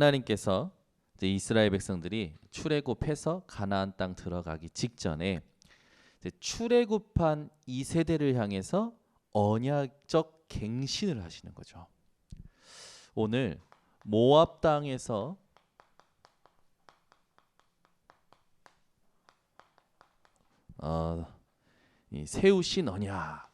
하나님께서 이제 이스라엘 백성들이 출애굽해서 가나안 땅 들어가기 직전에 이제 출애굽한 이 세대를 향해서 언약적 갱신을 하시는 거죠. 오늘 모압 땅에서 이 세우신 언약,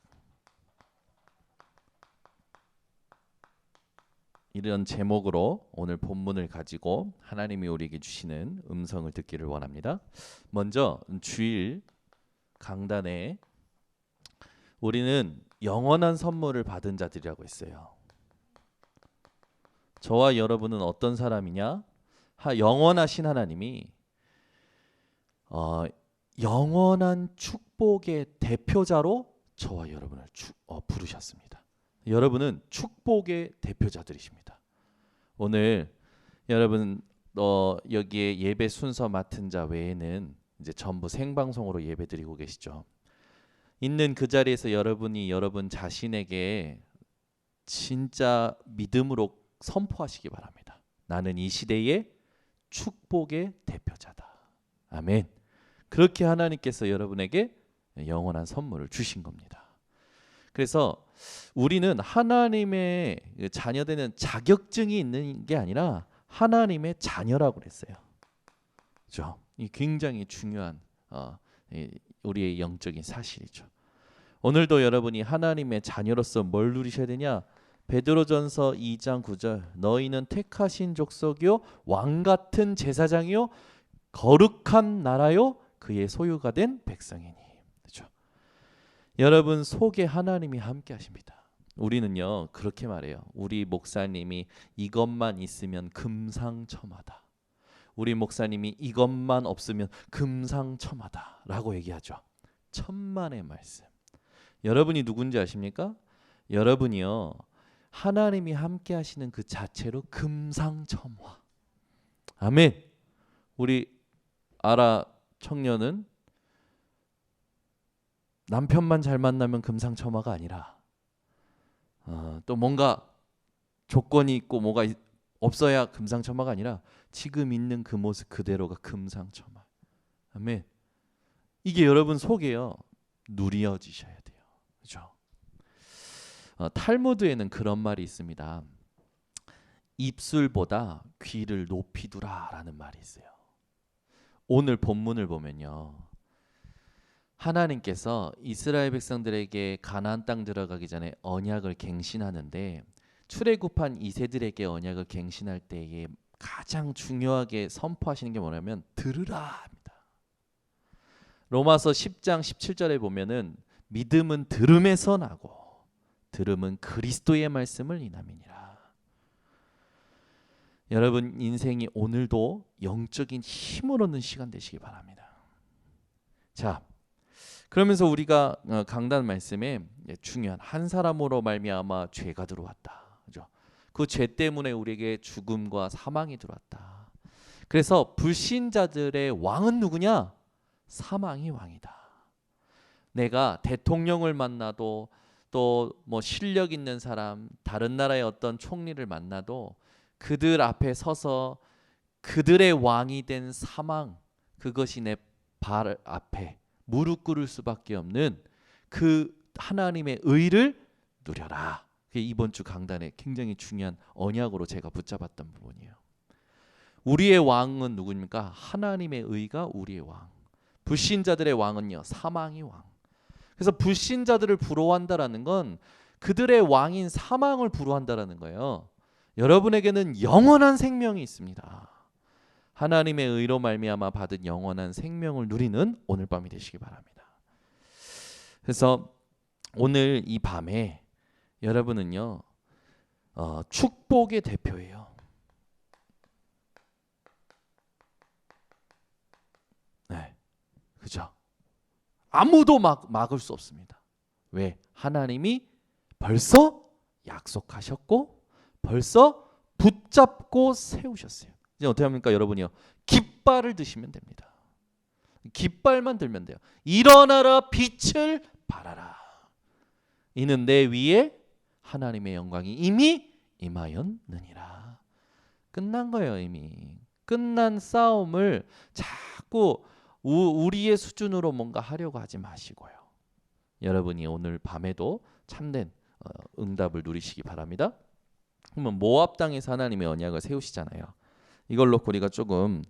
이런 제목으로 오늘 본문을 가지고 하나님이 우리에게 주시는 음성을 듣기를 원합니다. 먼저 주일 강단에 우리는 영원한 선물을 받은 자들이라고 했어요. 저와 여러분은 어떤 사람이냐? 영원하신 하나님이 영원한 축복의 대표자로 저와 여러분을 부르셨습니다. 여러분은 축복의 대표자들이십니다. 오늘 여러분 여기에 예배 순서 맡은 자 외에는 이제 전부 생방송으로 예배드리고 계시죠. 있는 그 자리에서 여러분이 여러분 자신에게 진짜 믿음으로 선포하시기 바랍니다. 나는 이 시대의 축복의 대표자다. 아멘. 그렇게 하나님께서 여러분에게 영원한 선물을 주신 겁니다. 그래서 우리는 하나님의 자녀되는 자격증이 있는 게 아니라 하나님의 자녀라고 그랬어요. 그렇죠? 이 굉장히 중요한 우리의 영적인 사실이죠. 오늘도 여러분이 하나님의 자녀로서 뭘 누리셔야 되냐? 베드로전서 2장 9절 너희는 택하신 족속이요 왕 같은 제사장이요 거룩한 나라요 그의 소유가 된 백성이니. 그렇죠? 여러분 속에 하나님이 함께 하십니다. 우리는요 그렇게 말해요. 우리 목사님이 이것만 있으면 금상첨화다. 우리 목사님이 이것만 없으면 금상첨화다 라고 얘기하죠. 천만의 말씀. 여러분이 누군지 아십니까? 여러분이요 하나님이 함께 하시는 그 자체로 금상첨화. 아멘. 우리 아라 청년은 남편만 잘 만나면 금상첨화가 아니라 또 뭔가 조건이 있고 뭐가 없어야 금상첨화가 아니라 지금 있는 그 모습 그대로가 금상첨화. 아멘. 이게 여러분 속에요 누려지셔야 돼요. 그렇죠? 탈무드에는 그런 말이 있습니다. 입술보다 귀를 높이 두라라는 말이 있어요. 오늘 본문을 보면요. 하나님께서 이스라엘 백성들에게 가나안 땅 들어가기 전에 언약을 갱신하는데 출애굽한 이세들에게 언약을 갱신할 때에 가장 중요하게 선포하시는 게 뭐냐면 들으라 합니다. 로마서 10장 17절에 보면은 믿음은 들음에서 나고 들음은 그리스도의 말씀을 인함이니라. 여러분 인생이 오늘도 영적인 힘을 얻는 시간 되시기 바랍니다. 자, 그러면서 우리가 강단 말씀에 중요한 한 사람으로 말미암아 죄가 들어왔다. 그죠? 그 죄 때문에 우리에게 죽음과 사망이 들어왔다. 그래서 불신자들의 왕은 누구냐? 사망이 왕이다. 내가 대통령을 만나도 또 뭐 실력 있는 사람, 다른 나라의 어떤 총리를 만나도 그들 앞에 서서 그들의 왕이 된 사망, 그것이 내 발 앞에 무릎 꿇을 수밖에 없는 그 하나님의 의를 누려라. 그게 이번 주 강단에 굉장히 중요한 언약으로 제가 붙잡았던 부분이에요. 우리의 왕은 누구입니까? 하나님의 의가 우리의 왕. 불신자들의 왕은요 사망의 왕. 그래서 불신자들을 부러워한다라는 건 그들의 왕인 사망을 부러워한다라는 거예요. 여러분에게는 영원한 생명이 있습니다. 하나님의 의로 말미암아 받은 영원한 생명을 누리는 오늘 밤이 되시기 바랍니다. 그래서 오늘 이 밤에 여러분은요 축복의 대표예요. 네, 그죠? 아무도 막을 수 없습니다. 왜? 하나님이 벌써 약속하셨고 벌써 붙잡고 세우셨어요. 이제 어떻게 합니까? 여러분이요 깃발을 드시면 됩니다. 깃발만 들면 돼요. 일어나라 빛을 발하라. 이는 내 위에 하나님의 영광이 이미 임하였느니라. 끝난 거예요. 이미 끝난 싸움을 자꾸 우리의 수준으로 뭔가 하려고 하지 마시고요. 여러분이 오늘 밤에도 참된 응답을 누리시기 바랍니다. 그러면 모압 땅에서 하나님의 언약을 세우시잖아요. 이걸 놓고 우리가 조금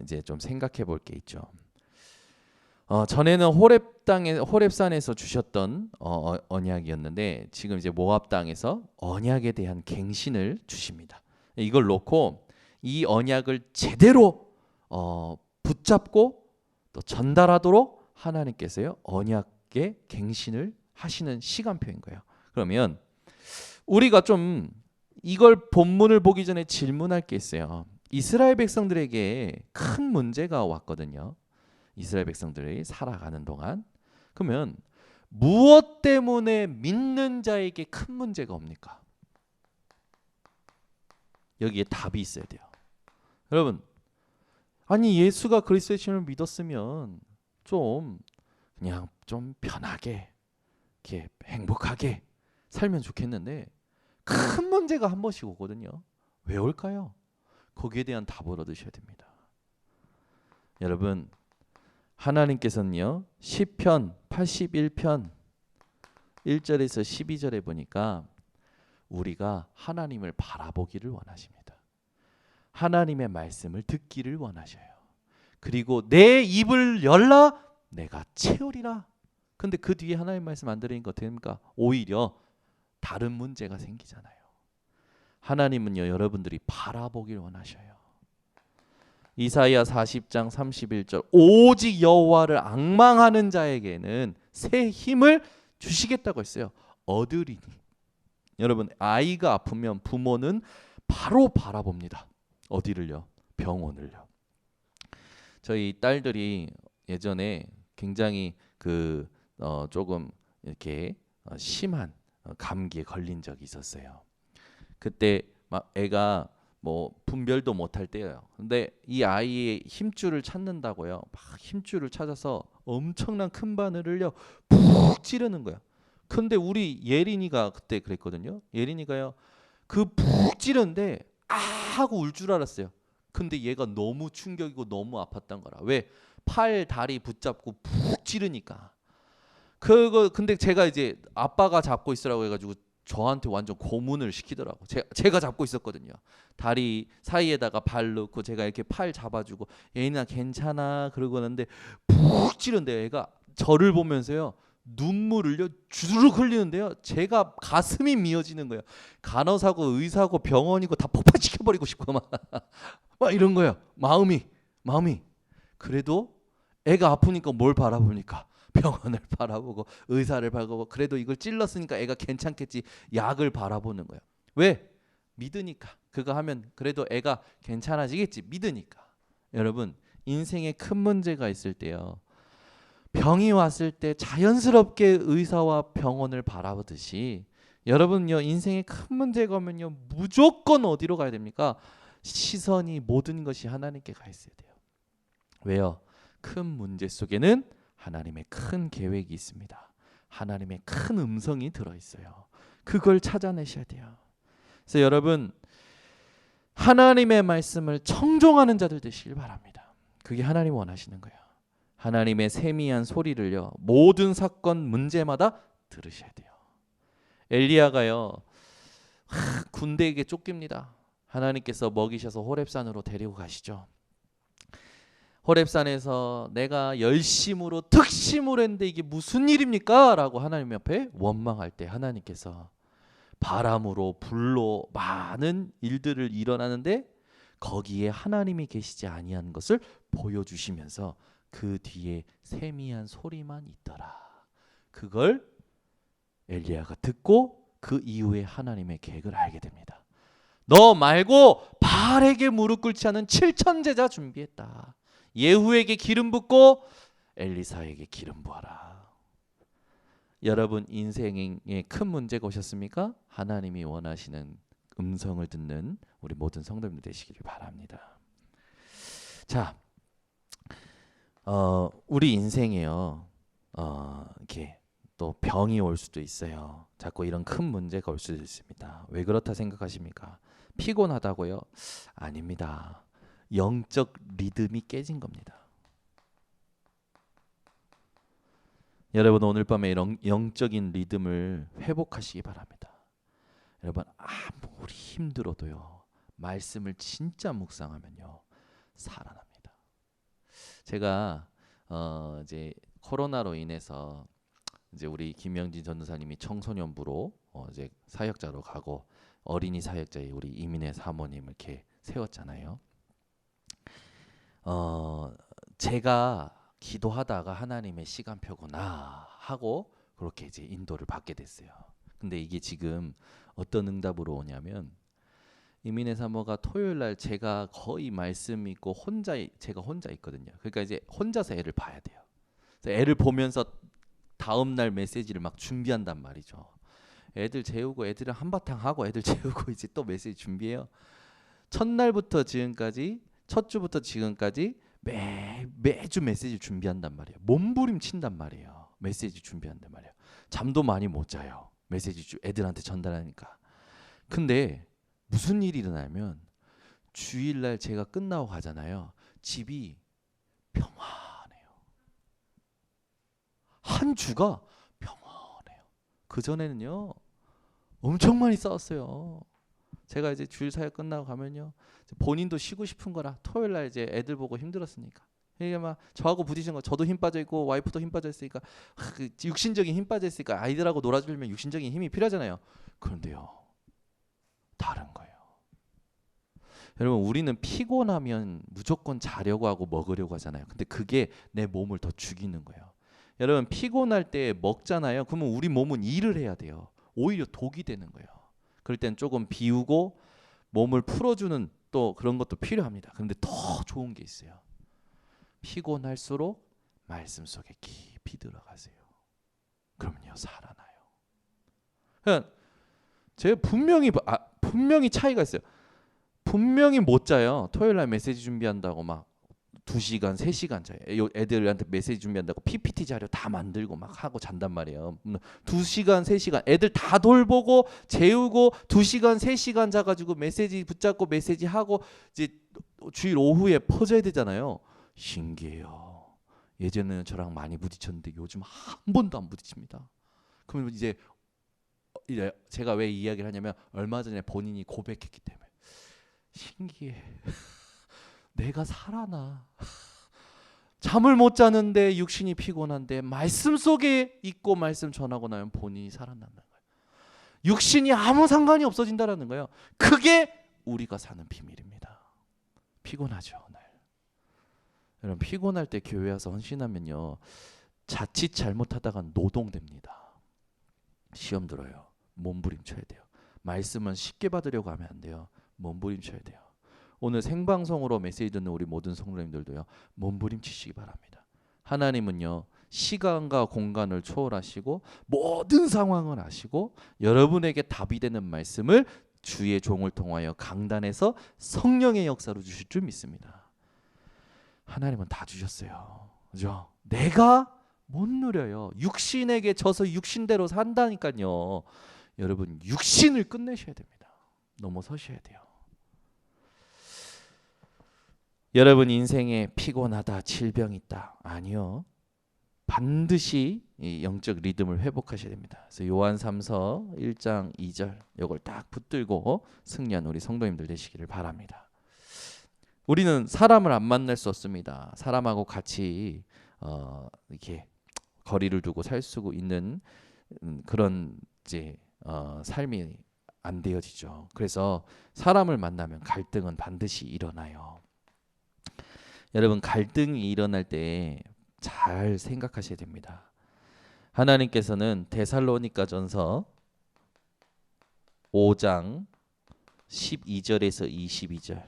이제 좀 생각해 볼 게 있죠. 전에는 호렙산에서 주셨던 언약이었는데 지금 이제 모압 땅에서 언약에 대한 갱신을 주십니다. 이걸 놓고 이 언약을 제대로 붙잡고 또 전달하도록 하나님께서요 언약의 갱신을 하시는 시간표인 거예요. 그러면 우리가 좀 이걸 본문을 보기 전에 질문할 게 있어요. 이스라엘 백성들에게 큰 문제가 왔거든요. 이스라엘 백성들이 살아가는 동안. 그러면 무엇 때문에 믿는 자에게 큰 문제가 옵니까? 여기에 답이 있어야 돼요. 여러분, 아니 예수가 그리스도의 신을 믿었으면 좀 그냥 좀 편하게 이렇게 행복하게 살면 좋겠는데 큰 문제가 한 번씩 오거든요. 왜 올까요? 거기에 대한 답을 얻으셔야 됩니다. 여러분, 하나님께서는요 시편 81편 1절에서 12절에 보니까 우리가 하나님을 바라보기를 원하십니다. 하나님의 말씀을 듣기를 원하셔요. 그리고 내 입을 열라 내가 채우리라. 근데 그 뒤에 하나님 말씀 안 들으니까 어떻게 됩니까? 오히려 다른 문제가 생기잖아요. 하나님은요 여러분들이 바라보기를 원하셔요. 이사야 40장 31절 오직 여호와를 앙망하는 자에게는 새 힘을 주시겠다고 했어요. 얻으리니. 여러분 아이가 아프면 부모는 바로 바라봅니다. 어디를요? 병원을요. 저희 딸들이 예전에 굉장히 조금 이렇게 심한 감기에 걸린 적이 있었어요. 그때 막 애가 뭐 분별도 못할 때예요. 근데 이 아이의 힘줄을 찾는다고요. 막 힘줄을 찾아서 엄청난 큰 바늘을요 푹 찌르는 거예요. 근데 우리 예린이가 그때 그랬거든요. 예린이가요 그 푹 찌르는데 아 하고 울 줄 알았어요. 근데 얘가 너무 충격이고 너무 아팠단 거라. 왜? 팔 다리 붙잡고 푹 찌르니까. 근데 제가 이제 아빠가 잡고 있으라고 해가지고 저한테 완전 고문을 시키더라고. 제가 잡고 있었거든요. 다리 사이에다가 발 넣고 제가 이렇게 팔 잡아주고 얘나 괜찮아 그러고 하는데 푹 찌른데 애가 저를 보면서요 눈물을요 주르륵 흘리는데요. 제가 가슴이 미어지는 거예요. 간호사고 의사고 병원이고 다 폭파시켜버리고 싶고 막 이런 거예요. 마음이 그래도 애가 아프니까 뭘 바라봅니까? 병원을 바라보고 의사를 바라보고 그래도 이걸 찔렀으니까 애가 괜찮겠지 약을 바라보는 거예요. 왜? 믿으니까. 그거 하면 그래도 애가 괜찮아지겠지 믿으니까. 여러분 인생에 큰 문제가 있을 때요 병이 왔을 때 자연스럽게 의사와 병원을 바라보듯이 여러분요 인생에 큰 문제가 오면요 무조건 어디로 가야 됩니까? 시선이 모든 것이 하나님께 가 있어야 돼요. 왜요? 큰 문제 속에는 하나님의 큰 계획이 있습니다. 하나님의 큰 음성이 들어있어요. 그걸 찾아내셔야 돼요. 그래서 여러분 하나님의 말씀을 청종하는 자들 되시길 바랍니다. 그게 하나님 원하시는 거예요. 하나님의 세미한 소리를요 모든 사건 문제마다 들으셔야 돼요. 엘리야가요 군대에게 쫓깁니다. 하나님께서 먹이셔서 호렙산으로 데리고 가시죠. 호렙산에서 내가 열심으로 특심으로 했는데 이게 무슨 일입니까? 라고 하나님 옆에 원망할 때 하나님께서 바람으로 불로 많은 일들을 일어나는데 거기에 하나님이 계시지 아니한 것을 보여주시면서 그 뒤에 세미한 소리만 있더라. 그걸 엘리야가 듣고 그 이후에 하나님의 계획을 알게 됩니다. 너 말고 바알에게 무릎 꿇지 않은 7천 제자 준비했다. 예후에게 기름 붓고 엘리사에게 기름 부어라. 여러분 인생에 큰 문제가 오셨습니까? 하나님이 원하시는 음성을 듣는 우리 모든 성도님들 되시기를 바랍니다. 자, 우리 인생에요. 이렇게 또 병이 올 수도 있어요. 자꾸 이런 큰 문제가 올 수도 있습니다. 왜 그렇다 생각하십니까? 피곤하다고요? 아닙니다. 영적 리듬이 깨진 겁니다. 여러분 오늘 밤에 영적인 리듬을 회복하시기 바랍니다. 여러분 아무리 힘들어도요. 말씀을 진짜 묵상하면요. 살아납니다. 제가 이제 코로나로 인해서 이제 우리 김영진 전도사님이 청소년부로 이제 사역자로 가고 어린이 사역자의 우리 이민혜 사모님을 이렇게 세웠잖아요. 제가 기도하다가 하나님의 시간표구나 하고 그렇게 이제 인도를 받게 됐어요. 근데 이게 지금 어떤 응답으로 오냐면 이민혜 사모가 토요일 날 제가 거의 말씀 있고 제가 혼자 있거든요. 그러니까 이제 혼자서 애를 봐야 돼요. 그래서 애를 보면서 다음 날 메시지를 막 준비한단 말이죠. 애들 재우고 애들은 한바탕 하고 애들 재우고 이제 또 메시지 준비해요. 첫날부터 지금까지 첫 주부터 지금까지 매주 메시지 준비한단 말이에요. 몸부림친단 말이에요. 메시지 준비한단 말이에요. 잠도 많이 못 자요. 메시지 애들한테 전달하니까. 근데 무슨 일이 일어나면 주일날 제가 끝나고 가잖아요. 집이 평안해요. 한 주가 평안해요. 그전에는요. 엄청 많이 싸웠어요. 제가 이제 주일 사역 끝나고 가면요. 본인도 쉬고 싶은 거라 토요일 날 이제 애들 보고 힘들었으니까. 이게 막 저하고 부딪히는 거 저도 힘 빠져 있고 와이프도 힘 빠져 있으니까 육신적인 힘 빠져 있으니까 아이들하고 놀아주려면 육신적인 힘이 필요하잖아요. 그런데요. 다른 거예요. 여러분 우리는 피곤하면 무조건 자려고 하고 먹으려고 하잖아요. 근데 그게 내 몸을 더 죽이는 거예요. 여러분 피곤할 때 먹잖아요. 그러면 우리 몸은 일을 해야 돼요. 오히려 독이 되는 거예요. 그럴 땐 조금 비우고 몸을 풀어주는 또 그런 것도 필요합니다. 그런데 더 좋은 게 있어요. 피곤할수록 말씀 속에 깊이 들어가세요. 그러면요 살아나요. 그러니까 제가 분명히 차이가 있어요. 분명히 못 자요. 토요일 날 메시지 준비한다고 막 2시간, 3시간 자요. 애들한테 메시지 준비한다고 PPT 자료 다 만들고 막 하고 잔단 말이에요. 2시간, 3시간 애들 다 돌보고 재우고 2시간, 3시간 자가지고 메시지 붙잡고 메시지 하고 이제 주일 오후에 퍼져야 되잖아요. 신기해요. 예전에는 저랑 많이 부딪혔는데 요즘 한 번도 안 부딪힙니다. 그러면 이제 제가 왜 이 이야기를 하냐면 얼마 전에 본인이 고백했기 때문에 신기해. 내가 살아나. 잠을 못 자는데 육신이 피곤한데 말씀 속에 있고 말씀 전하고 나면 본인이 살아난다는 거예요. 육신이 아무 상관이 없어진다라는 거예요. 그게 우리가 사는 비밀입니다. 피곤하죠 오늘. 여러분 피곤할 때 교회 와서 헌신하면요. 자칫 잘못하다가 노동됩니다. 시험 들어요. 몸부림쳐야 돼요. 말씀은 쉽게 받으려고 하면 안 돼요. 몸부림쳐야 돼요. 오늘 생방송으로 메시지 듣는 우리 모든 성도님들도요. 몸부림치시기 바랍니다. 하나님은요. 시간과 공간을 초월하시고 모든 상황을 아시고 여러분에게 답이 되는 말씀을 주의 종을 통하여 강단에서 성령의 역사로 주실 줄 믿습니다. 하나님은 다 주셨어요. 그죠? 내가 못 누려요. 육신에게 져서 육신대로 산다니까요. 여러분 육신을 끝내셔야 됩니다. 넘어서셔야 돼요. 여러분 인생에 피곤하다, 질병 있다. 아니요. 반드시 이 영적 리듬을 회복하셔야 됩니다. 그래서 요한 3서 1장 2절 이걸 딱 붙들고 승리한 우리 성도님들 되시기를 바랍니다. 우리는 사람을 안 만날 수 없습니다. 사람하고 같이 이렇게 거리를 두고 살 수 있는 그런 이제 삶이 안 되어지죠. 그래서 사람을 만나면 갈등은 반드시 일어나요. 여러분 갈등이 일어날 때 잘 생각하셔야 됩니다. 하나님께서는 데살로니가전서 5장 12절에서 22절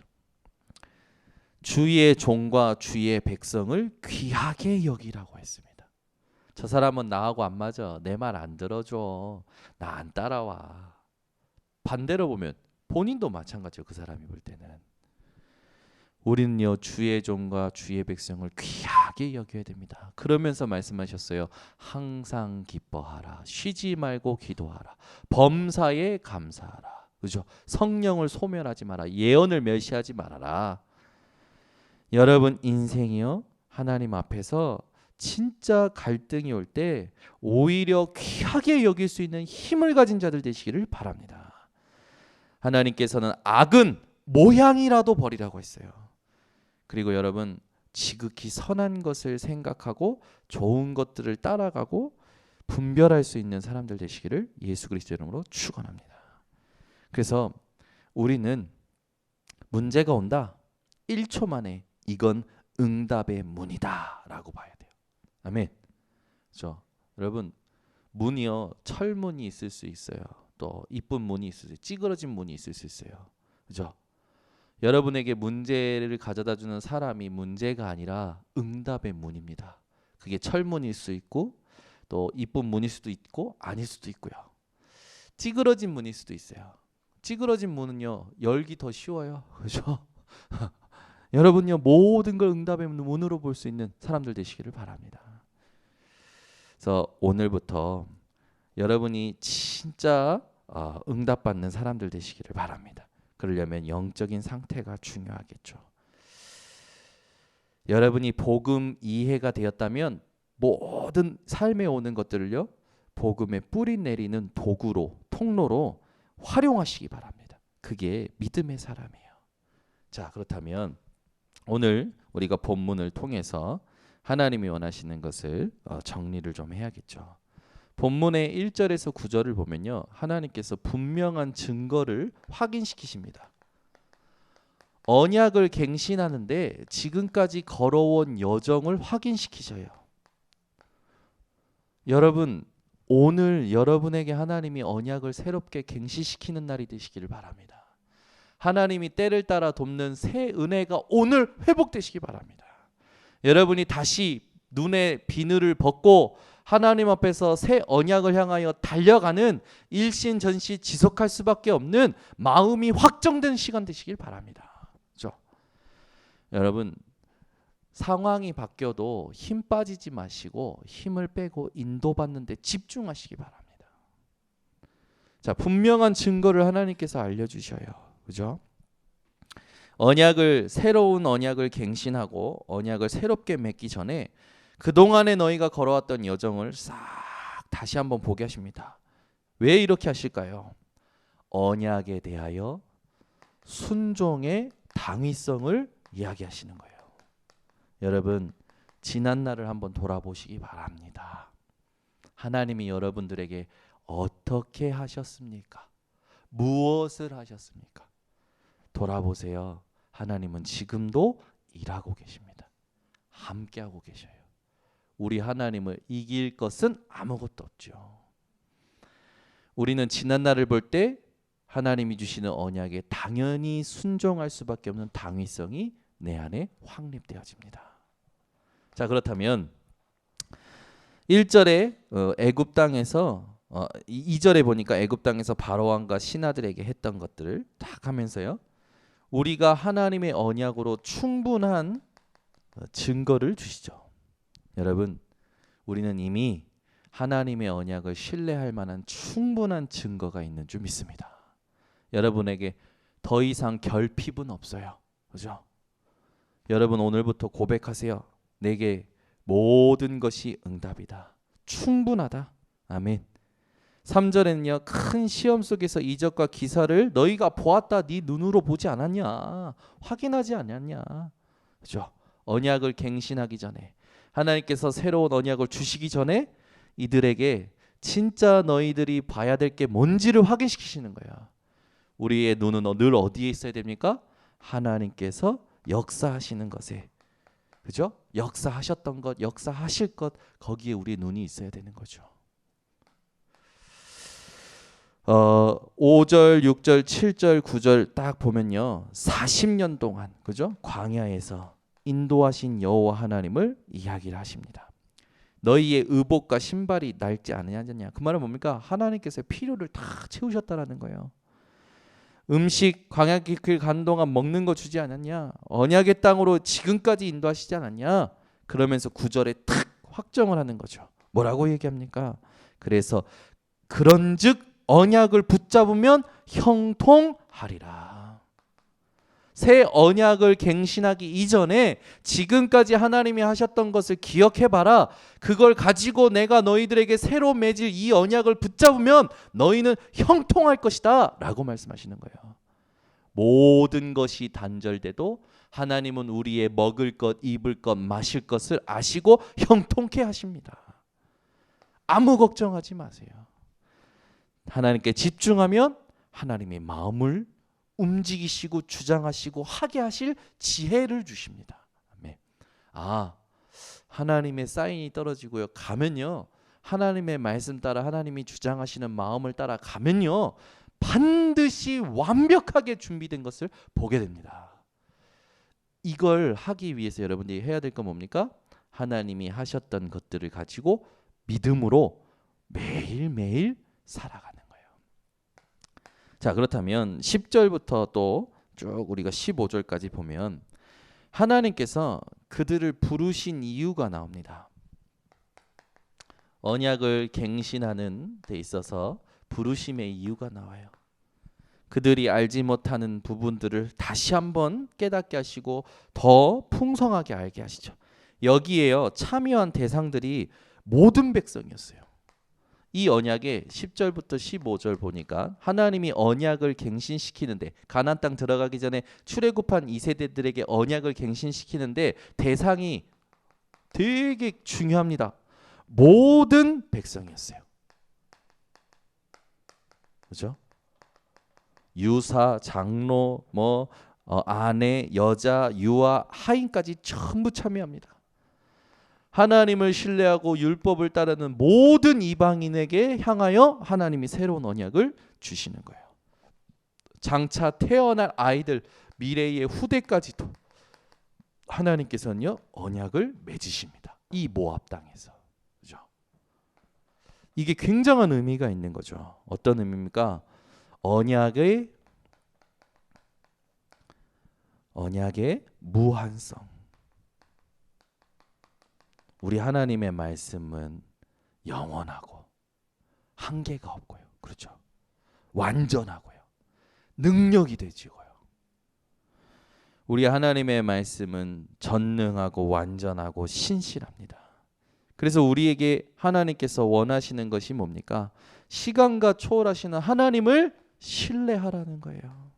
주의 종과 주의 백성을 귀하게 여기라고 했습니다. 저 사람은 나하고 안 맞아. 내 말 안 들어줘. 나 안 따라와. 반대로 보면 본인도 마찬가지예요. 그 사람이 볼 때는. 우리는요 주의 종과 주의 백성을 귀하게 여겨야 됩니다. 그러면서 말씀하셨어요. 항상 기뻐하라. 쉬지 말고 기도하라. 범사에 감사하라. 그죠? 성령을 소멸하지 마라. 예언을 멸시하지 말아라. 여러분 인생이요, 하나님 앞에서 진짜 갈등이 올 때 오히려 귀하게 여길 수 있는 힘을 가진 자들 되시기를 바랍니다. 하나님께서는 악은 모양이라도 버리라고 했어요. 그리고 여러분 지극히 선한 것을 생각하고 좋은 것들을 따라가고 분별할 수 있는 사람들 되시기를 예수 그리스도 이름으로 축원합니다. 그래서 우리는 문제가 온다, 1초 만에 이건 응답의 문이다 라고 봐야 돼요. 아멘. 그렇죠? 여러분 문이요, 철문이 있을 수 있어요. 또 이쁜 문이 있을 수 있어요. 찌그러진 문이 있을 수 있어요. 그렇죠? 여러분에게 문제를 가져다 주는 사람이 문제가 아니라 응답의 문입니다. 그게 철문일 수 있고 또 이쁜 문일 수도 있고 아닐 수도 있고요. 찌그러진 문일 수도 있어요. 찌그러진 문은요, 열기 더 쉬워요. 그렇죠? 여러분요, 모든 걸 응답의 문으로 볼 수 있는 사람들 되시기를 바랍니다. 그래서 오늘부터 여러분이 진짜 응답받는 사람들 되시기를 바랍니다. 그러려면 영적인 상태가 중요하겠죠. 여러분이 복음 이해가 되었다면 모든 삶에 오는 것들을요, 복음의 뿌리 내리는 도구로, 통로로 활용하시기 바랍니다. 그게 믿음의 사람이에요. 자, 그렇다면 오늘 우리가 본문을 통해서 하나님이 원하시는 것을 정리를 좀 해야겠죠. 본문의 1절에서 9절을 보면요, 하나님께서 분명한 증거를 확인시키십니다. 언약을 갱신하는데 지금까지 걸어온 여정을 확인시키셔요. 여러분 오늘 여러분에게 하나님이 언약을 새롭게 갱신시키는 날이 되시기를 바랍니다. 하나님이 때를 따라 돕는 새 은혜가 오늘 회복되시기 바랍니다. 여러분이 다시 눈에 비늘을 벗고 하나님 앞에서 새 언약을 향하여 달려가는 일신전시 지속할 수밖에 없는 마음이 확정된 시간 되시길 바랍니다. 그렇죠? 여러분 상황이 바뀌어도 힘 빠지지 마시고 힘을 빼고 인도받는 데 집중하시기 바랍니다. 자, 분명한 증거를 하나님께서 알려주셔요. 그죠? 새로운 언약을 갱신하고 언약을 새롭게 맺기 전에 그동안에 너희가 걸어왔던 여정을 싹 다시 한번 보게 하십니다. 왜 이렇게 하실까요? 언약에 대하여 순종의 당위성을 이야기하시는 거예요. 여러분 지난 날을 한번 돌아보시기 바랍니다. 하나님이 여러분들에게 어떻게 하셨습니까? 무엇을 하셨습니까? 돌아보세요. 하나님은 지금도 일하고 계십니다. 함께하고 계셔요. 우리 하나님을 이길 것은 아무것도 없죠. 우리는 지난 날을 볼 때 하나님이 주시는 언약에 당연히 순종할 수밖에 없는 당위성이 내 안에 확립되어집니다. 자, 그렇다면 1절에 애굽 땅에서 2절에 보니까 애굽 땅에서 바로왕과 신하들에게 했던 것들을 딱 하면서요, 우리가 하나님의 언약으로 충분한 증거를 주시죠. 여러분 우리는 이미 하나님의 언약을 신뢰할 만한 충분한 증거가 있는 줄 믿습니다. 여러분에게 더 이상 결핍은 없어요. 그죠? 여러분 오늘부터 고백하세요. 내게 모든 것이 응답이다. 충분하다. 아멘. 3절에는요, 큰 시험 속에서 이적과 기사를 너희가 보았다. 네 눈으로 보지 않았냐? 확인하지 않았냐? 그죠? 언약을 갱신하기 전에, 하나님께서 새로운 언약을 주시기 전에 이들에게 진짜 너희들이 봐야 될 게 뭔지를 확인시키시는 거예요. 우리의 눈은 늘 어디에 있어야 됩니까? 하나님께서 역사하시는 것에, 그죠? 역사하셨던 것, 역사하실 것, 거기에 우리의 눈이 있어야 되는 거죠. 5절, 6절, 7절, 9절 딱 보면요, 40년 동안, 그죠? 광야에서 인도하신 여호와 하나님을 이야기를 하십니다. 너희의 의복과 신발이 낡지 않느냐. 그 말은 뭡니까? 하나님께서 필요를 다 채우셨다라는 거예요. 음식 광야길 가는 동안 먹는 거 주지 않았냐? 언약의 땅으로 지금까지 인도하시지 않았냐? 그러면서 9절에 탁 확정을 하는 거죠. 뭐라고 얘기합니까? 그래서 그런즉 언약을 붙잡으면 형통하리라. 새 언약을 갱신하기 이전에 지금까지 하나님이 하셨던 것을 기억해봐라. 그걸 가지고 내가 너희들에게 새로 맺을 이 언약을 붙잡으면 너희는 형통할 것이다 라고 말씀하시는 거예요. 모든 것이 단절돼도 하나님은 우리의 먹을 것, 입을 것, 마실 것을 아시고 형통케 하십니다. 아무 걱정하지 마세요. 하나님께 집중하면 하나님의 마음을 움직이시고 주장하시고 하게 하실 지혜를 주십니다. 아멘. 하나님의 사인이 떨어지고요. 가면요. 하나님의 말씀 따라 하나님이 주장하시는 마음을 따라 가면요. 반드시 완벽하게 준비된 것을 보게 됩니다. 이걸 하기 위해서 여러분들이 해야 될 건 뭡니까? 하나님이 하셨던 것들을 가지고 믿음으로 매일매일 살아가는 거예요. 자, 그렇다면 10절부터 또 쭉 우리가 15절까지 보면 하나님께서 그들을 부르신 이유가 나옵니다. 언약을 갱신하는 데 있어서 부르심의 이유가 나와요. 그들이 알지 못하는 부분들을 다시 한번 깨닫게 하시고 더 풍성하게 알게 하시죠. 여기에요. 참여한 대상들이 모든 백성이었어요. 이 언약의 10절부터 15절 보니까 하나님이 언약을 갱신시키는데 가나안 땅 들어가기 전에 출애굽한 2세대들에게 언약을 갱신시키는데 대상이 되게 중요합니다. 모든 백성이었어요. 그렇죠? 유사, 장로, 아내, 여자, 유아, 하인까지 전부 참여합니다. 하나님을 신뢰하고 율법을 따르는 모든 이방인에게 향하여 하나님이 새로운 언약을 주시는 거예요. 장차 태어날 아이들, 미래의 후대까지도 하나님께서는요 언약을 맺으십니다. 이 모압 땅에서. 그죠? 이게 굉장한 의미가 있는 거죠. 어떤 의미입니까? 언약의 무한성. 우리 하나님의 말씀은 영원하고 한계가 없고요. 그렇죠? 완전하고요. 능력이 되지고요. 우리 하나님의 말씀은 전능하고 완전하고 신실합니다. 그래서 우리에게 하나님께서 원하시는 것이 뭡니까? 시간과 초월하시는 하나님을 신뢰하라는 거예요.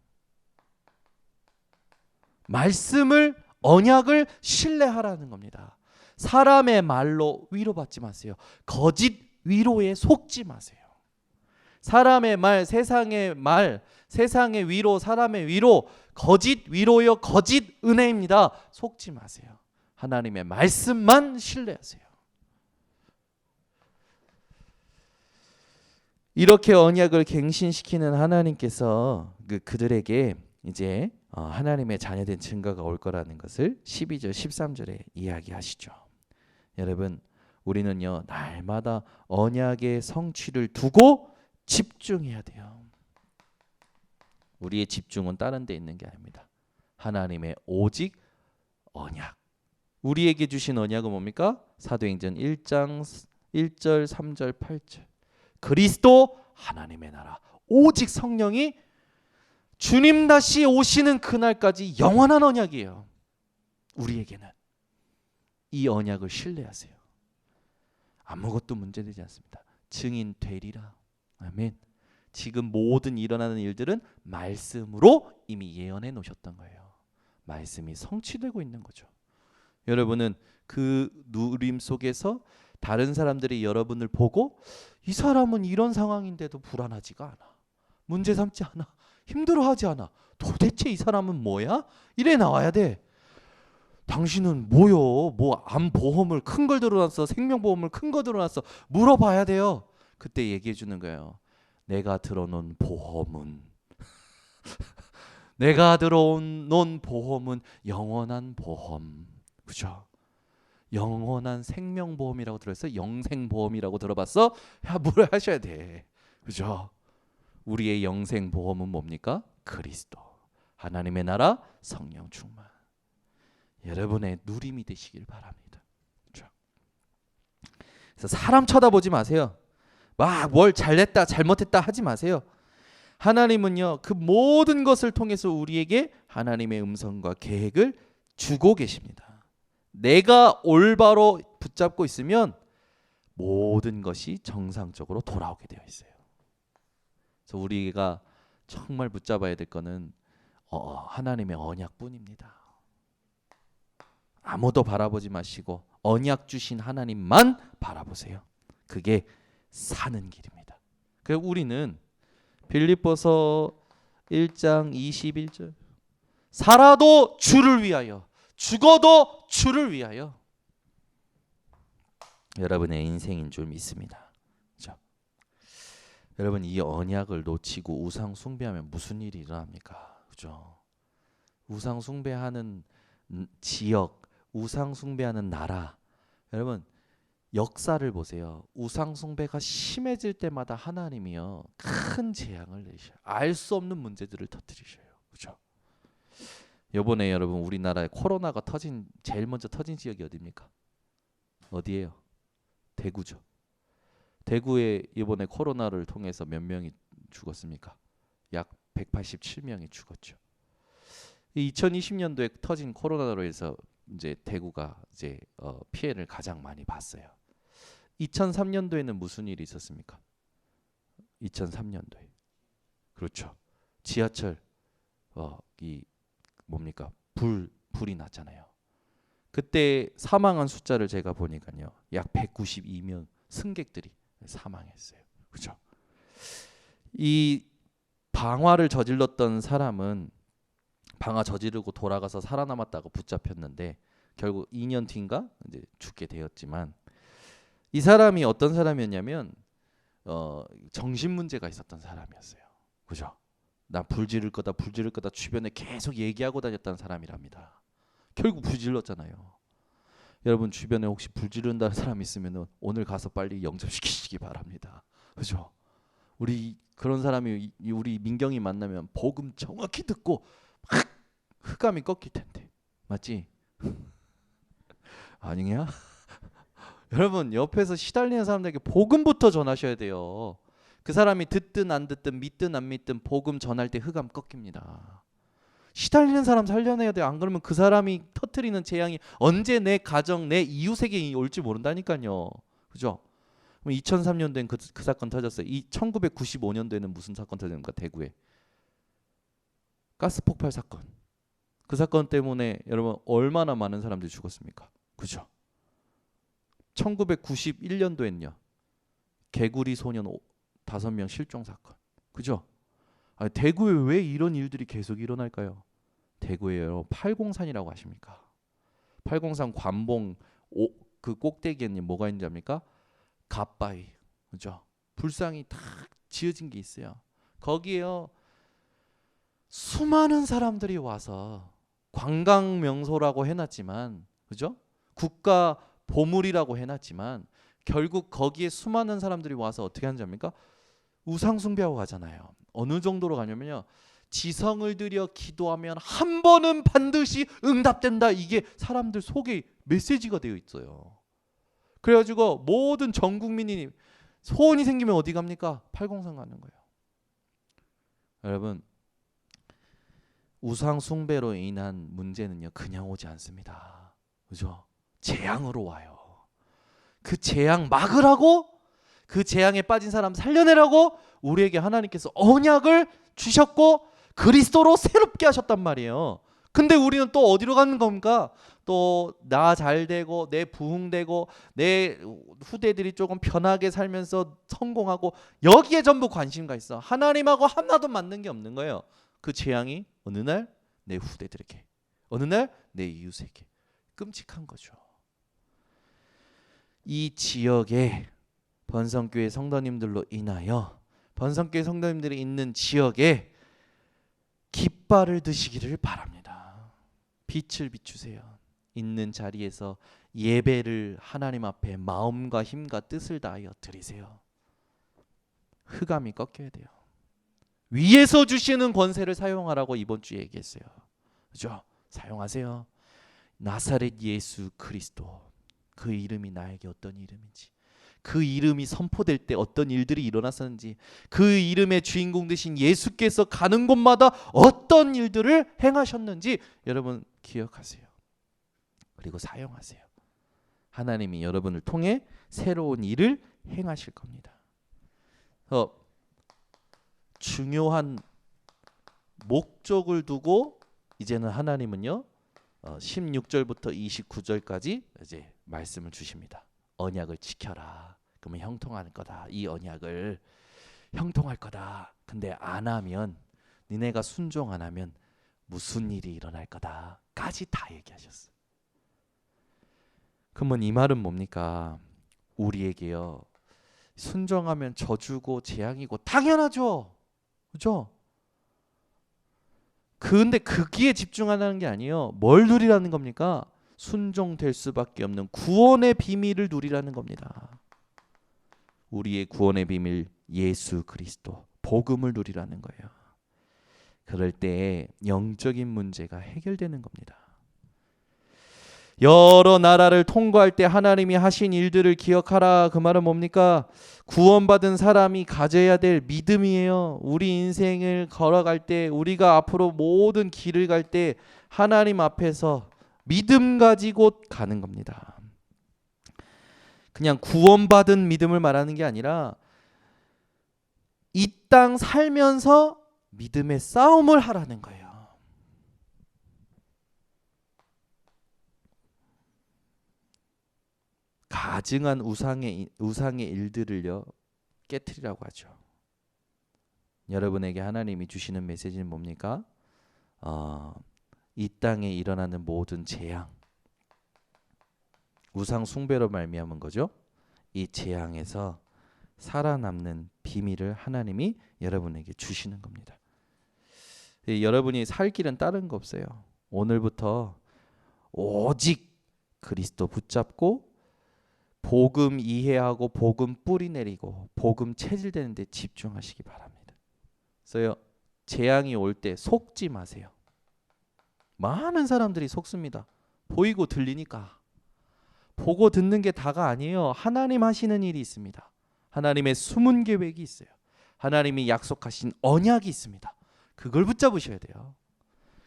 말씀을, 언약을 신뢰하라는 겁니다. 사람의 말로 위로받지 마세요. 거짓 위로에 속지 마세요. 사람의 말, 세상의 위로, 사람의 위로, 거짓 위로요, 거짓 은혜입니다. 속지 마세요. 하나님의 말씀만 신뢰하세요. 이렇게 언약을 갱신시키는 하나님께서 그들에게 이제 하나님의 자녀된 증거가 올 거라는 것을 12절, 13절에 이야기하시죠. 여러분, 우리는요 날마다 언약의 성취를 두고 집중해야 돼요. 우리의 집중은 다른 데 있는 게 아닙니다. 하나님의 오직 언약. 우리에게 주신 언약은 뭡니까? 사도행전 1장 1절, 3절, 8절. 그리스도 하나님의 나라. 오직 성령이 주님 다시 오시는 그날까지 영원한 언약이에요. 우리에게는. 이 언약을 신뢰하세요. 아무것도 문제되지 않습니다. 증인 되리라. 아멘. 지금 모든 일어나는 일들은 말씀으로 이미 예언해 놓으셨던 거예요. 말씀이 성취되고 있는 거죠. 여러분은 그 누림 속에서 다른 사람들이 여러분을 보고 이 사람은 이런 상황인데도 불안하지가 않아. 문제 삼지 않아. 힘들어하지 않아. 도대체 이 사람은 뭐야? 이래 나와야 돼. 당신은 뭐요? 뭐 암보험을 큰 걸 들어놨어? 생명보험을 큰 거 들어놨어? 물어봐야 돼요. 그때 얘기해 주는 거예요. 내가 들어놓은 보험은 내가 들어놓은 보험은 영원한 보험. 그죠? 영원한 생명보험이라고 들었어? 영생보험이라고 들어봤어? 뭘 하셔야 돼. 그죠? 우리의 영생보험은 뭡니까? 그리스도. 하나님의 나라, 성령 충만. 여러분의 누림이 되시길 바랍니다. 그렇죠? 그래서 사람 쳐다보지 마세요. 막 뭘 잘했다 잘못했다 하지 마세요. 하나님은요 그 모든 것을 통해서 우리에게 하나님의 음성과 계획을 주고 계십니다. 내가 올바로 붙잡고 있으면 모든 것이 정상적으로 돌아오게 되어 있어요. 그래서 우리가 정말 붙잡아야 될 거는 하나님의 언약뿐입니다. 아무도 바라보지 마시고 언약 주신 하나님만 바라보세요. 그게 사는 길입니다. 그래서 우리는 빌립보서 1장 21절 살아도 주를 위하여 죽어도 주를 위하여 여러분의 인생인 줄 믿습니다. 그렇죠? 여러분 이 언약을 놓치고 우상 숭배하면 무슨 일이 일어납니까? 그죠? 우상 숭배하는 지역, 우상 숭배하는 나라. 여러분 역사를 보세요. 우상 숭배가 심해질 때마다 하나님이요 큰 재앙을 내셔요. 알 수 없는 문제들을 터뜨리셔요. 그죠? 이번에 여러분 우리나라에 코로나가 제일 먼저 터진 지역이 어디입니까? 어디예요? 대구죠. 대구에 이번에 코로나를 통해서 몇 명이 죽었습니까? 약 187명이 죽었죠. 2020년도에 터진 코로나로 해서 이제 대구가 이제 피해를 가장 많이 봤어요. 2003년도에는 무슨 일이 있었습니까? 2003년도에 그렇죠. 지하철 이 뭡니까? 불이 났잖아요. 그때 사망한 숫자를 제가 보니까요. 약 192명 승객들이 사망했어요. 그렇죠? 이 방화를 저질렀던 사람은 방화 저지르고 돌아가서 살아남았다고 붙잡혔는데 결국 2년 뒤인가 이제 죽게 되었지만 이 사람이 어떤 사람이었냐면 정신 문제가 있었던 사람이었어요. 그죠? 나 불 지를 거다 주변에 계속 얘기하고 다녔던 사람이랍니다. 결국 불 질렀잖아요. 여러분 주변에 혹시 불 지른다는 사람 있으면 오늘 가서 빨리 영접시키시기 바랍니다. 그죠? 우리 그런 사람이 우리 민경이 만나면 복음 정확히 듣고 흑암이 꺾일 텐데. 맞지? 아니냐? 여러분 옆에서 시달리는 사람들에게 복음부터 전하셔야 돼요. 그 사람이 듣든 안 듣든 믿든 안 믿든 복음 전할 때 흑암 꺾입니다. 시달리는 사람 살려내야 돼요. 안 그러면 그 사람이 터뜨리는 재앙이 언제 내 가정, 내 이웃에게 올지 모른다니까요. 그죠? 2003년도엔 그 사건 터졌어요. 1995년도에는 무슨 사건 터졌습니까? 대구에. 가스 폭발 사건. 그 사건 때문에 여러분 얼마나 많은 사람들이 죽었습니까? 그죠? 1991년도엔요. 개구리 소년 5명 실종 사건. 그죠? 대구에 왜 이런 일들이 계속 일어날까요? 대구에요. 팔공산이라고 아십니까? 팔공산 관봉 그 꼭대기에는 뭐가 있는지 압니까? 갓바위. 그죠? 불상이 다 지어진 게 있어요. 거기에요. 수많은 사람들이 와서 관광 명소라고 해놨지만, 그죠? 국가 보물이라고 해놨지만 결국 거기에 수많은 사람들이 와서 어떻게 하는지 압니까? 우상 숭배하고 가잖아요. 어느 정도로 가냐면요. 지성을 들여 기도하면 한 번은 반드시 응답된다. 이게 사람들 속에 메시지가 되어 있어요. 그래가지고 모든 전 국민이 소원이 생기면 어디 갑니까? 팔공산 가는 거예요. 여러분 우상 숭배로 인한 문제는요 그냥 오지 않습니다. 그죠? 재앙으로 와요. 그 재앙 막으라고, 그 재앙에 빠진 사람 살려내라고 우리에게 하나님께서 언약을 주셨고 그리스도로 새롭게 하셨단 말이에요. 근데 우리는 또 어디로 가는 겁니까? 또 나 잘되고 내 부흥되고 내 후대들이 조금 편하게 살면서 성공하고 여기에 전부 관심가 있어. 하나님하고 하나도 맞는 게 없는 거예요. 그 재앙이 어느 날 내 후대들에게, 어느 날 내 이웃에게. 끔찍한 거죠. 이 지역에 번성교회 성도님들로 인하여 번성교회 성도님들이 있는 지역에 깃발을 드시기를 바랍니다. 빛을 비추세요. 있는 자리에서 예배를 하나님 앞에 마음과 힘과 뜻을 다하여 드리세요. 흑암이 꺾여야 돼요. 위에서 주시는 권세를 사용하라고 이번 주에 얘기했어요. 그죠? 사용하세요. 나사렛 예수 그리스도, 그 이름이 나에게 어떤 이름인지, 그 이름이 선포될 때 어떤 일들이 일어났었는지, 그 이름의 주인공 되신 예수께서 가는 곳마다 어떤 일들을 행하셨는지 여러분 기억하세요. 그리고 사용하세요. 하나님이 여러분을 통해 새로운 일을 행하실 겁니다. 중요한 목적을 두고 이제는 하나님은요 16절부터 29절까지 이제 말씀을 주십니다. 언약을 지켜라. 그러면 형통할 거다. 이 언약을 형통할 거다. 근데 안 하면, 니네가 순종 안 하면 무슨 일이 일어날 거다까지 다 얘기하셨어. 그러면 이 말은 뭡니까? 우리에게요 순종하면 저주고 재앙이고 당연하죠. 그렇죠? 근데 거기에 집중하는 게 아니에요. 뭘 누리라는 겁니까? 순종될 수밖에 없는 구원의 비밀을 누리라는 겁니다. 우리의 구원의 비밀 예수 그리스도 복음을 누리라는 거예요. 그럴 때 영적인 문제가 해결되는 겁니다. 여러 나라를 통과할 때 하나님이 하신 일들을 기억하라. 그 말은 뭡니까? 구원받은 사람이 가져야 될 믿음이에요. 우리 인생을 걸어갈 때, 우리가 앞으로 모든 길을 갈 때 하나님 앞에서 믿음 가지고 가는 겁니다. 그냥 구원받은 믿음을 말하는 게 아니라 이 땅 살면서 믿음의 싸움을 하라는 거예요. 가증한 우상의 일들을요 깨트리라고 하죠. 여러분에게 하나님이 주시는 메시지는 뭡니까? 이 땅에 일어나는 모든 재앙, 우상 숭배로 말미암은 거죠. 이 재앙에서 살아남는 비밀을 하나님이 여러분에게 주시는 겁니다. 여러분이 살 길은 다른 거 없어요. 오늘부터 오직 그리스도 붙잡고 복음 이해하고 복음 뿌리 내리고 복음 체질되는 데 집중하시기 바랍니다. 그래서 재앙이 올 때 속지 마세요. 많은 사람들이 속습니다. 보이고 들리니까. 보고 듣는 게 다가 아니에요. 하나님 하시는 일이 있습니다. 하나님의 숨은 계획이 있어요. 하나님이 약속하신 언약이 있습니다. 그걸 붙잡으셔야 돼요.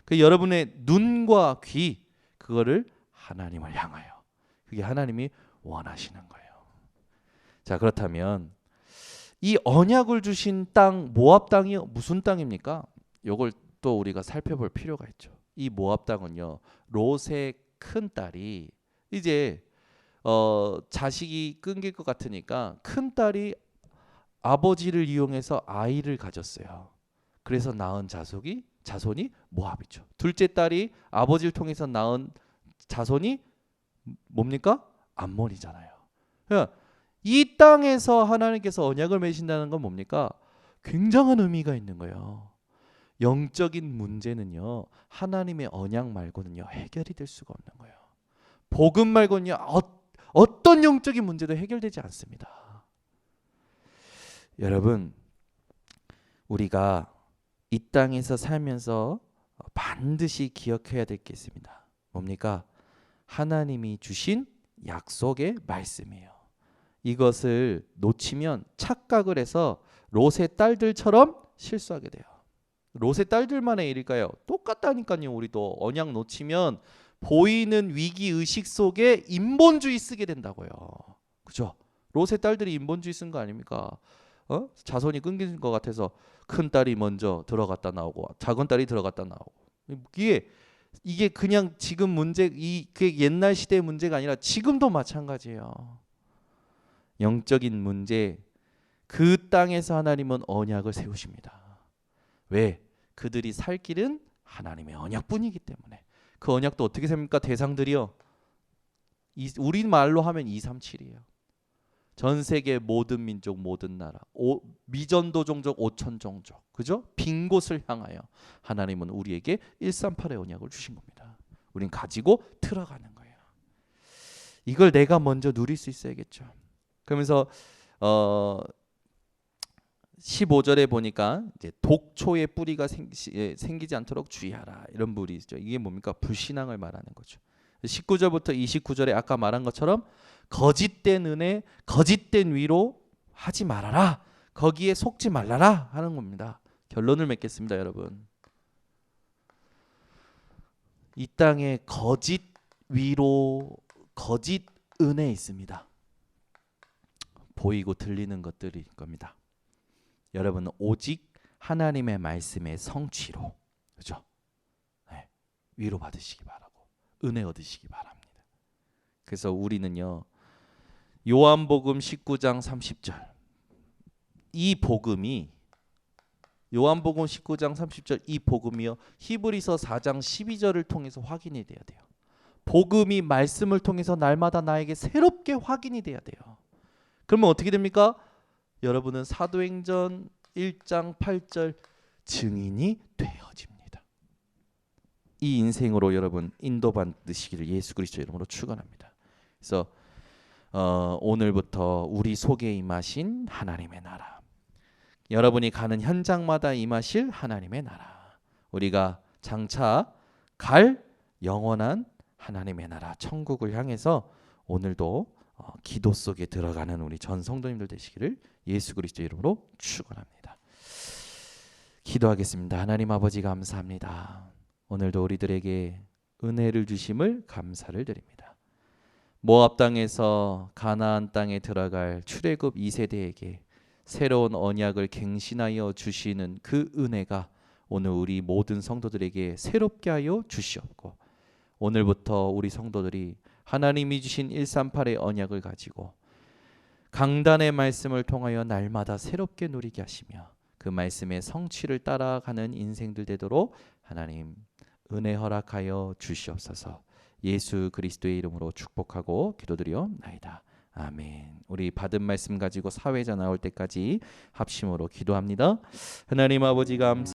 그 여러분의 눈과 귀, 그거를 하나님을 향하여, 그게 하나님이 원하시는 거예요. 자, 그렇다면 이 언약을 주신 땅, 모압 땅이 무슨 땅입니까? 이걸 또 우리가 살펴볼 필요가 있죠. 이 모압 땅은요, 롯의 큰 딸이 이제 자식이 끊길 것 같으니까 큰 딸이 아버지를 이용해서 아이를 가졌어요. 그래서 낳은 자손이 모압이죠. 둘째 딸이 아버지를 통해서 낳은 자손이 뭡니까? 암몬이잖아요. 그러니까 이 땅에서 하나님께서 언약을 맺으신다는 건 뭡니까? 굉장한 의미가 있는 거예요. 영적인 문제는요, 하나님의 언약 말고는요 해결이 될 수가 없는 거예요. 복음 말고는요 어떤 영적인 문제도 해결되지 않습니다. 여러분, 우리가 이 땅에서 살면서 반드시 기억해야 될 게 있습니다. 뭡니까? 하나님이 주신 약속의 말씀이에요. 이것을 놓치면 착각을 해서 롯의 딸들처럼 실수하게 돼요. 롯의 딸들만의 일일까요? 똑같다니까요. 우리도 언약 놓치면 보이는 위기 의식 속에 인본주의 쓰게 된다고요. 그죠? 롯의 딸들이 인본주의 쓴 거 아닙니까? 자손이 끊긴 것 같아서 큰 딸이 먼저 들어갔다 나오고 작은 딸이 들어갔다 나오고, 이게 그냥 지금 문제, 그게 옛날 시대의 문제가 아니라 지금도 마찬가지예요. 영적인 문제, 그 땅에서 하나님은 언약을 세우십니다. 왜? 그들이 살 길은 하나님의 언약뿐이기 때문에. 그 언약도 어떻게 셉니까? 대상들이요, 우리 말로 하면 237이에요. 전 세계 모든 민족, 모든 나라, 미전도 종족, 5천 종족, 그죠? 빈 곳을 향하여 하나님은 우리에게 138의 언약을 주신 겁니다. 우린 가지고 들어가는 거예요. 이걸 내가 먼저 누릴 수 있어야겠죠. 그러면서 15절에 보니까 이제 독초의 뿌리가 생기지 않도록 주의하라, 이런 물이 있죠. 이게 뭡니까? 불신앙을 말하는 거죠. 19절부터 29절에 아까 말한 것처럼 거짓된 은혜, 거짓된 위로 하지 말아라. 거기에 속지 말라라 하는 겁니다. 결론을 맺겠습니다, 여러분. 이 땅에 거짓 위로, 거짓 은혜 있습니다. 보이고 들리는 것들일 겁니다. 여러분, 오직 하나님의 말씀의 성취로, 그렇죠? 네, 위로 받으시기 바라고 은혜 얻으시기 바랍니다. 그래서 우리는요, 요한복음 19장 30절 이 복음이, 요한복음 19장 30절 이 복음이요, 히브리서 4장 12절을 통해서 확인이 돼야 돼요. 복음이 말씀을 통해서 날마다 나에게 새롭게 확인이 돼야 돼요. 그러면 어떻게 됩니까? 여러분은 사도행전 1장 8절 증인이 되어집니다. 이 인생으로 여러분 인도받으시기를 예수 그리스도 이름으로 축원합니다. 그래서 오늘부터 우리 속에 임하신 하나님의 나라, 여러분이 가는 현장마다 임하실 하나님의 나라, 우리가 장차 갈 영원한 하나님의 나라 천국을 향해서 오늘도 기도 속에 들어가는 우리 전 성도님들 되시기를 예수 그리스도 이름으로 축원합니다. 기도하겠습니다. 하나님 아버지 감사합니다. 오늘도 우리들에게 은혜를 주심을 감사를 드립니다. 모압 땅에서 가나안 땅에 들어갈 출애굽 2세대에게 새로운 언약을 갱신하여 주시는 그 은혜가 오늘 우리 모든 성도들에게 새롭게 하여 주시옵고, 오늘부터 우리 성도들이 하나님이 주신 138의 언약을 가지고 강단의 말씀을 통하여 날마다 새롭게 누리게 하시며 그 말씀의 성취를 따라가는 인생들 되도록 하나님 은혜 허락하여 주시옵소서. 예수 그리스도의 이름으로 축복하고 기도드리옵나이다. 아멘. 우리 받은 말씀 가지고 사회자 나올 때까지 합심으로 기도합니다. 하나님 아버지 감사